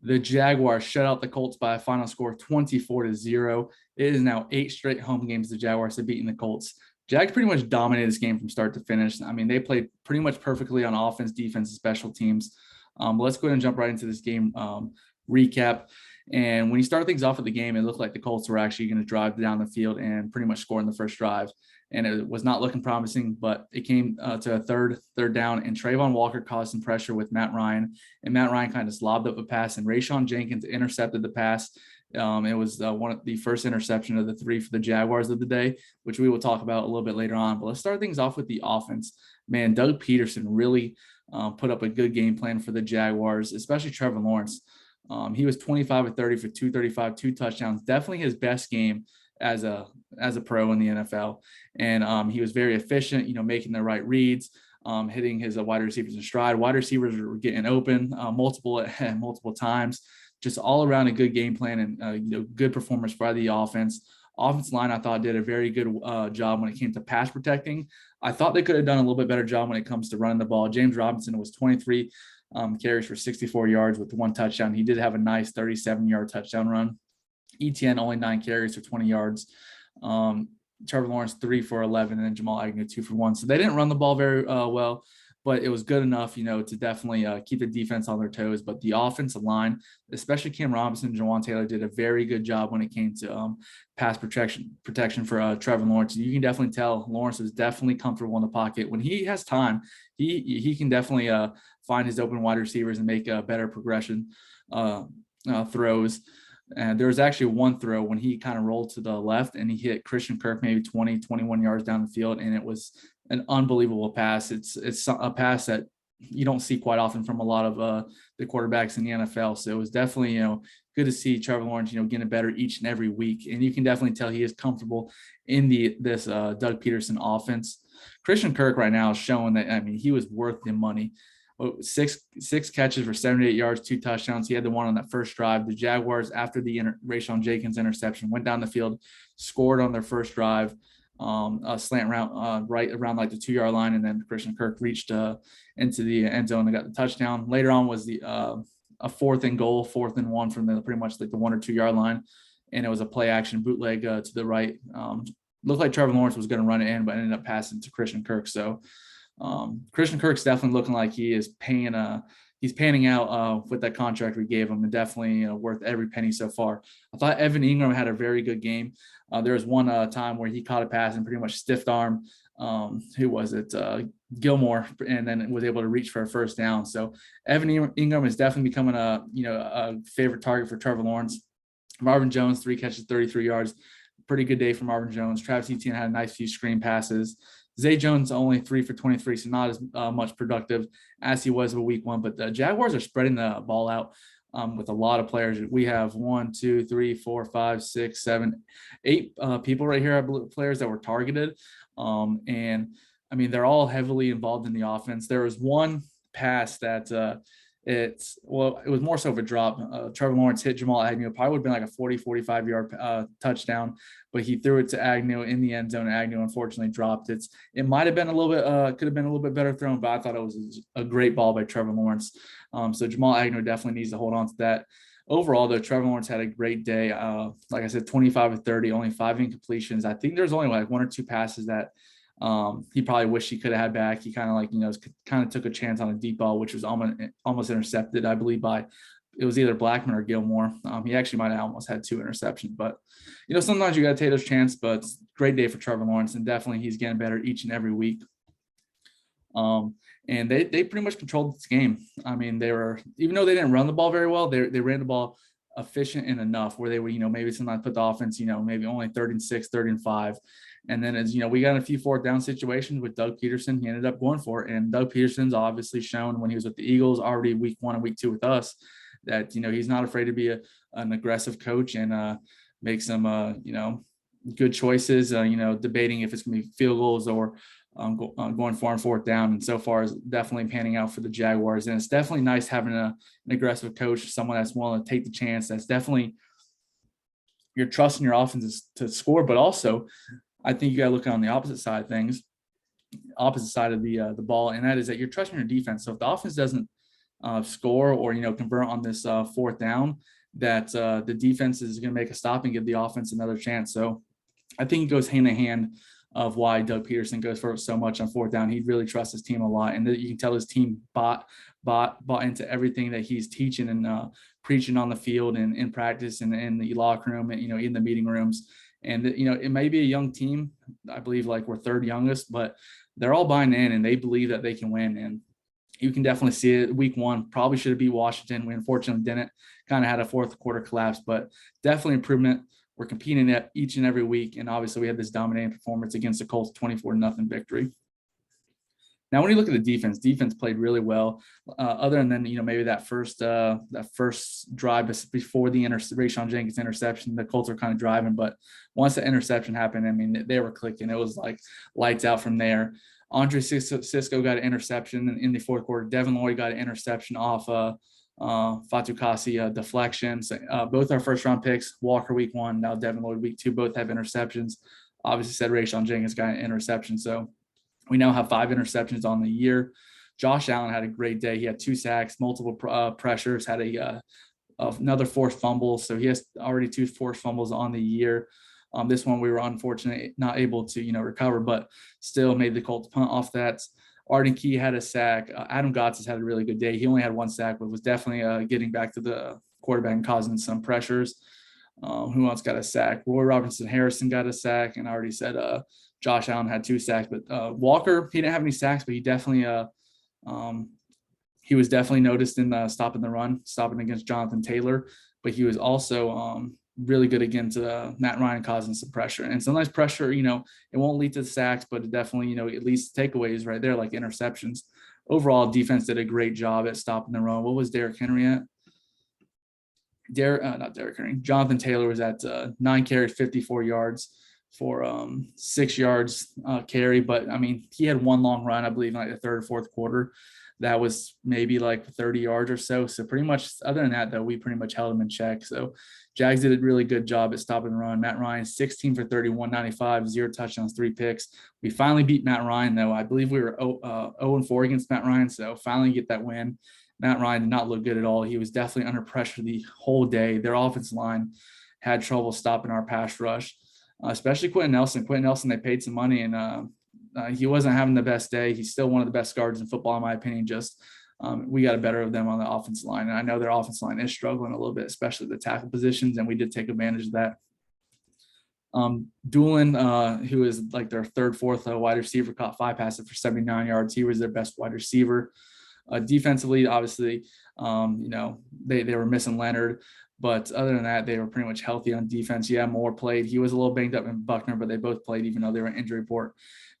The Jaguars shut out the Colts by a final score of 24-0. It is now 8 straight home games the Jaguars have beaten the Colts. Jags pretty much dominated this game from start to finish. I mean, they played pretty much perfectly on offense, defense, and special teams. But let's go ahead and jump right into this game recap. And when you start things off at the game, it looked like the Colts were actually going to drive down the field and pretty much score in the first drive. And it was not looking promising, but it came to a third down, and Trayvon Walker caused some pressure with Matt Ryan, and Matt Ryan kind of slobbed up a pass, and Rayshawn Jenkins intercepted the pass. It was one of the first interception of the 3 for the Jaguars of the day, which we will talk about a little bit later on. But let's start things off with the offense. Man, Doug Peterson really put up a good game plan for the Jaguars, especially Trevor Lawrence. He was 25 of 30 for 235, 2 touchdowns. Definitely his best game as a pro in the NFL. And he was very efficient, making the right reads, hitting his wide receivers in stride. Wide receivers were getting open multiple times. Just all around a good game plan and good performance by the offense. Offensive line, I thought, did a very good job when it came to pass protecting. I thought they could have done a little bit better job when it comes to running the ball. James Robinson was 23 carries for 64 yards with 1 touchdown. He did have a nice 37-yard touchdown run. ETN only 9 carries for 20 yards. Trevor Lawrence 3 for 11, and then Jamal Agnew 2 for 1. So they didn't run the ball very well, but it was good enough, to definitely keep the defense on their toes. But the offensive line, especially Cam Robinson and Jawan Taylor, did a very good job when it came to pass protection for Trevor Lawrence. You can definitely tell Lawrence is definitely comfortable in the pocket. When he has time, he can definitely find his open wide receivers and make better progression throws. And there was actually one throw when he kind of rolled to the left and he hit Christian Kirk maybe 20, 21 yards down the field. And it was an unbelievable pass. It's a pass that you don't see quite often from a lot of the quarterbacks in the NFL. So it was definitely, good to see Trevor Lawrence, getting better each and every week. And you can definitely tell he is comfortable in this Doug Peterson offense. Christian Kirk right now is showing that, he was worth the money. Six catches for 78 yards, 2 touchdowns. He had the one on that first drive. The Jaguars, after the Rayshawn Jenkins interception, went down the field, scored on their first drive, a slant route right around like the 2-yard line, and then Christian Kirk reached into the end zone and got the touchdown. Later on was the a 4th and 1 from the pretty much like the 1 or 2 yard line, and it was a play action bootleg to the right. Looked like Trevor Lawrence was going to run it in, but ended up passing to Christian Kirk. So Christian Kirk's definitely looking like he is he's panning out with that contract we gave him, and definitely worth every penny so far. I thought Evan Ingram had a very good game. There was one time where he caught a pass and pretty much stiffed arm. Who was it? Gilmore, and then was able to reach for a first down. So Evan Ingram is definitely becoming a favorite target for Trevor Lawrence. Marvin Jones, 3 catches, 33 yards. Pretty good day for Marvin Jones. Travis Etienne had a nice few screen passes. Zay Jones only 3 for 23, so not as much productive as he was in week 1. But the Jaguars are spreading the ball out with a lot of players. We have 1, 2, 3, 4, 5, 6, 7, 8 people right here, I believe, players that were targeted. And they're all heavily involved in the offense. There was one pass that it was more so of a drop. Trevor Lawrence hit Jamal Agnew. It probably would have been like a 40, 45-yard touchdown, but he threw it to Agnew in the end zone. Agnew unfortunately dropped it. It might have been a little bit, could have been a little bit better thrown, but I thought it was a great ball by Trevor Lawrence. So Jamal Agnew definitely needs to hold on to that. Overall, though, Trevor Lawrence had a great day. Like I said, 25 of 30, only 5 incompletions. I think there's only like 1 or 2 passes that he probably wished he could have had back. He kind of took a chance on a deep ball, which was almost intercepted, I believe, by it was either Blackman or Gilmore. He actually might have almost had 2 interceptions, but sometimes you got to take those chances. But it's a great day for Trevor Lawrence, and definitely he's getting better each and every week. And they pretty much controlled this game. They were, even though they didn't run the ball very well, they ran the ball efficient and enough where they would, maybe sometimes put the offense, maybe only 3rd and 6, 3rd and 5. And then as we got a few 4th down situations with Doug Peterson, he ended up going for it. And Doug Peterson's obviously shown when he was with the Eagles already week 1 and week 2 with us that, he's not afraid to be an aggressive coach and make some, good choices, debating if it's going to be field goals or going 4 and 4th down. And so far is definitely panning out for the Jaguars. And it's definitely nice having an aggressive coach, someone that's willing to take the chance. That's definitely, you're trusting your offenses to score, but also I think you got to look on the opposite side of the ball, and that is that you're trusting your defense. So if the offense doesn't score or, convert on this fourth down, that the defense is going to make a stop and give the offense another chance. So I think it goes hand in hand of why Doug Peterson goes for it so much on fourth down. He really trusts his team a lot, and you can tell his team bought into everything that he's teaching and preaching on the field and in practice and in the locker room and in the meeting rooms. And it may be a young team. I believe like we're third youngest, but they're all buying in and they believe that they can win. And you can definitely see it. Week one probably should have beat Washington. We unfortunately didn't. Kind of had a fourth quarter collapse, but definitely improvement. We're competing at each and every week, and obviously we had this dominating performance against the Colts, 24-0 victory. Now, when you look at the defense played really well. Other than maybe that first drive before the Rayshawn Jenkins interception, the Colts were kind of driving. But once the interception happened, I mean, they were clicking. It was like lights out from there. Andre Cisco got an interception in the fourth quarter. Devin Lloyd got an interception off Fatukasi deflection. So, both our first round picks, Walker week one, now Devin Lloyd week two, both have interceptions. Obviously said Rayshawn Jenkins got an interception. So we now have 5 interceptions on the year. Josh Allen had a great day. He had 2 sacks, multiple pressures, had another forced fumble. So he has already 2 forced fumbles on the year. This one we were unfortunately not able to, recover, but still made the Colts punt off that. Arden Key had a sack. Adam Gotts has had a really good day. He only had 1 sack, but was definitely getting back to the quarterback and causing some pressures. Who else got a sack? Roy Robinson Harrison got a sack, and I already said Josh Allen had 2 sacks. But Walker, he didn't have any sacks, but he definitely he was definitely noticed in stopping the run, stopping against Jonathan Taylor. But he was also really good against Matt Ryan, causing some pressure. And sometimes pressure, it won't lead to sacks, but it definitely, it leads to takeaways right there, like interceptions. Overall, defense did a great job at stopping the run. What was Derrick Henry at? Not Derrick Henry. Jonathan Taylor was at 9 carries, 54 yards for 6 yards carry. But, I mean, he had 1 long run, I believe, in like the third or fourth quarter. That was maybe like 30 yards or so. So pretty much, other than that, though, we pretty much held him in check. So Jags did a really good job at stopping the run. Matt Ryan, 16 for 31, 95, 0 touchdowns, 3 picks. We finally beat Matt Ryan, though. I believe we were 0-4 against Matt Ryan. So finally get that win. Matt Ryan did not look good at all. He was definitely under pressure the whole day. Their offensive line had trouble stopping our pass rush, especially Quentin Nelson. Quentin Nelson, they paid some money, and he wasn't having the best day. He's still one of the best guards in football, in my opinion. Just we got a better of them on the offensive line. And I know their offensive line is struggling a little bit, especially the tackle positions, and we did take advantage of that. Doolin, who is like their third, fourth wide receiver, caught 5 passes for 79 yards. He was their best wide receiver. Defensively, obviously, they were missing Leonard. But other than that, they were pretty much healthy on defense. Yeah, Moore played. He was a little banged up in Buckner, but they both played, even though they were in injury report.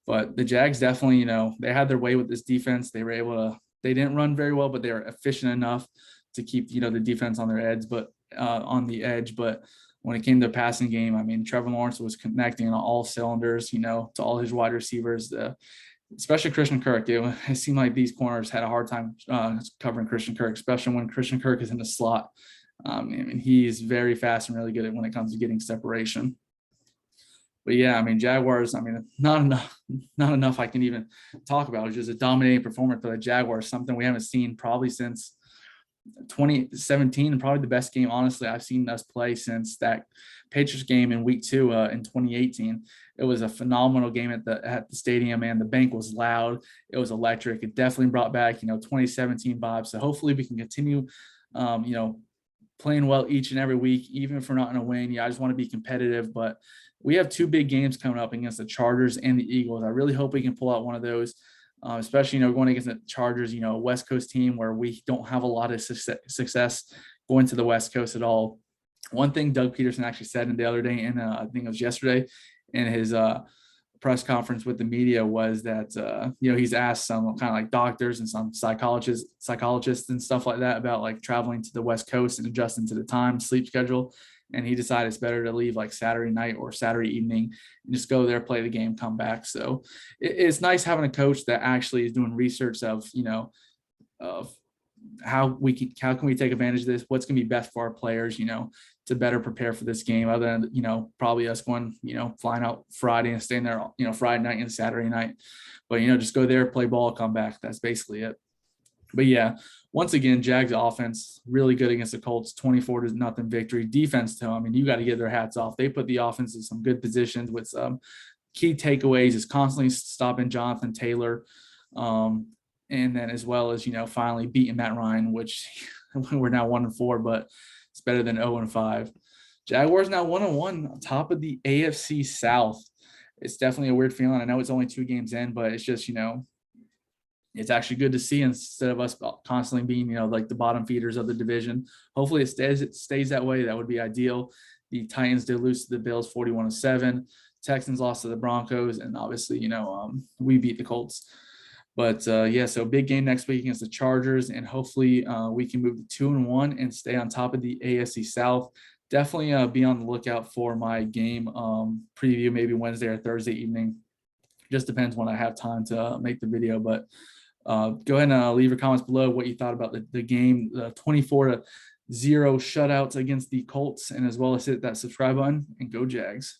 But the Jags definitely, they had their way with this defense. They were able to – they didn't run very well, but they were efficient enough to keep, the defense on their edge, on the edge. But when it came to the passing game, I mean, Trevor Lawrence was connecting on all cylinders, to all his wide receivers, especially Christian Kirk. It seemed like these corners had a hard time covering Christian Kirk, especially when Christian Kirk is in the slot. I mean, he's very fast and really good at when it comes to getting separation. But yeah, I mean, Jaguars, I mean, not enough I can even talk about. It's just a dominating performance for the Jaguars, something we haven't seen probably since 2017, and probably the best game, honestly, I've seen us play since that Patriots game in week 2 in 2018. It was a phenomenal game at the stadium, and the bank was loud. It was electric. It definitely brought back, 2017 vibes. So hopefully we can continue, playing well each and every week, even if we're not going to win. Yeah, I just want to be competitive, but we have 2 big games coming up against the Chargers and the Eagles. I really hope we can pull out one of those, especially, going against the Chargers, a West Coast team where we don't have a lot of success going to the West Coast at all. One thing Doug Peterson actually said in the other day, and I think it was yesterday, in his press conference with the media, was that he's asked some kind of like doctors and some psychologists and stuff like that about like traveling to the West Coast and adjusting to the time sleep schedule, and he decided it's better to leave like Saturday night or Saturday evening and just go there, play the game, come back. So it's nice having a coach that actually is doing research of of how can we take advantage of this, what's going to be best for our players, to better prepare for this game, other than, probably us going, flying out Friday and staying there, Friday night and Saturday night. But, just go there, play ball, come back. That's basically it. But yeah, once again, Jags offense really good against the Colts, 24-0 victory. Defense, too. I mean, you got to give their hats off. They put the offense in some good positions with some key takeaways, is constantly stopping Jonathan Taylor. And then as well as, finally beating Matt Ryan, which we're now 1-4, but it's better than 0-5. Jaguars now 1-1 on top of the AFC South. It's definitely a weird feeling. I know it's only 2 games in, but it's just, it's actually good to see instead of us constantly being, like the bottom feeders of the division. Hopefully it stays that way. That would be ideal. The Titans did lose to the Bills 41-7. Texans lost to the Broncos, and obviously, we beat the Colts. But so big game next week against the Chargers, and hopefully we can move to 2-1 and stay on top of the AFC South. Definitely be on the lookout for my game preview, maybe Wednesday or Thursday evening. Just depends when I have time to make the video. But go ahead and leave your comments below what you thought about the game, the 24-0 shutouts against the Colts, and as well as hit that subscribe button and go Jags.